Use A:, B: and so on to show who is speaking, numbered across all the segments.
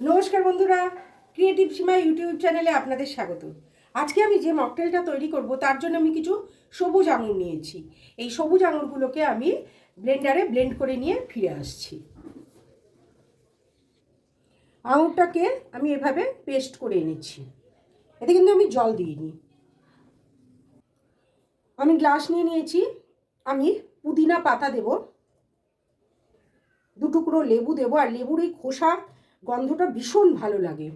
A: নমস্কার বন্ধুরা, ক্রিয়েটিভ সীমা ইউটিউব চ্যানেলে আপনাদের স্বাগত। আজকে আমি যে মকটেলটা তৈরি করব তার জন্য আমি কিছু সবুজ আঙুর নিয়েছি। এই সবুজ আঙুরগুলোকে আমি ব্লেন্ডারে ব্লেন্ড করে নিয়ে ফিরে আসছি। আঙুরটাকে আমি এভাবে পেস্ট করে এনেছি। এতে কিন্তু আমি জল দিইনি। আমি গ্লাস নিয়ে নিয়েছি। আমি পুদিনা পাতা দেব, 2 টুকরো লেবু দেব, আর লেবুর এই খোসা গন্ধটা ভীষণ ভালো লাগে।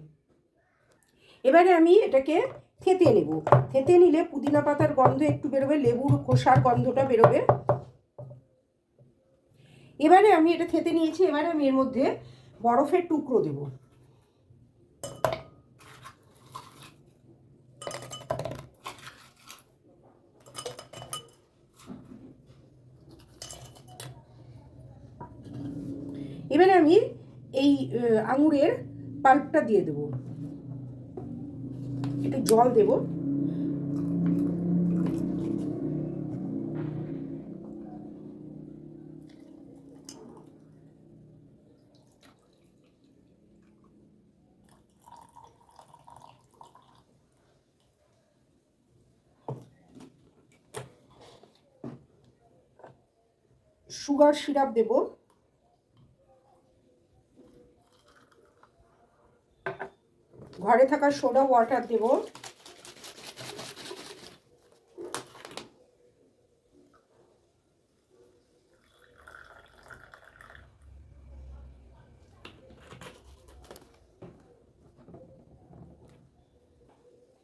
A: এবারে আমি এটাকে থেতে নেব। থেতে নিলে পুদিনা পাতার গন্ধ একটু বেরোবে, লেবুর খোসার গন্ধটা বেরোবে। এবারে আমি এটা থেতে নিয়েছি। এবারে আমি এর মধ্যে বরফের টুকরো দেব। এবারে আমি এই আঙুরের পাল্পটা দিয়ে দেব, একটু জল দেব। সুগার সিরাপ দেব। ঘরে থাকা সোডা ওয়াটার দেব।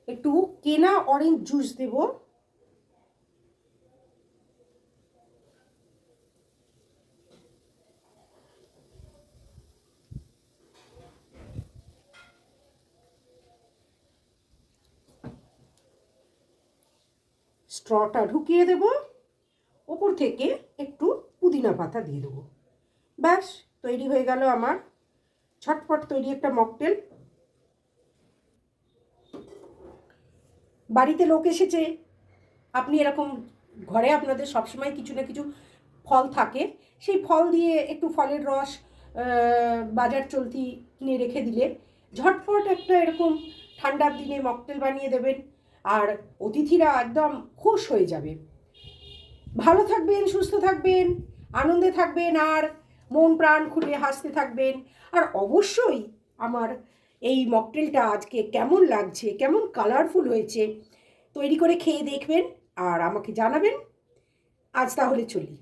A: একটু কেনা অরেঞ্জ জুস দেব। স্ট্রটা ঢুকিয়ে দেব। ওপর থেকে একটু পুদিনা পাতা দিয়ে দেবো। ব্যাস তৈরি হয়ে গেল আমার ঝটপট তৈরি একটা মকটেল। বাড়িতে লোক এসেছে, আপনি এরকম ঘরে আপনাদের সবসময় কিছু না কিছু ফল থাকে, সেই ফল দিয়ে একটু ফলের রস বাজার চলতি কিনে রেখে দিলে ঝটপট একটা এরকম ঠান্ডার দিনে মকটেল বানিয়ে দেবেন, আর অতিথিরা একদম খুশ হয়ে যাবে। ভালো থাকবেন, সুস্থ থাকবেন, আনন্দে থাকবেন, আর মন প্রাণ খুলে হাসতে থাকবেন। আর অবশ্যই আমার এই মকটেলটা আজকে কেমন লাগছে, কেমন কালারফুল হয়েছে, তৈরি করে খেয়ে দেখবেন আর আমাকে জানাবেন। আজ তাহলে চলি।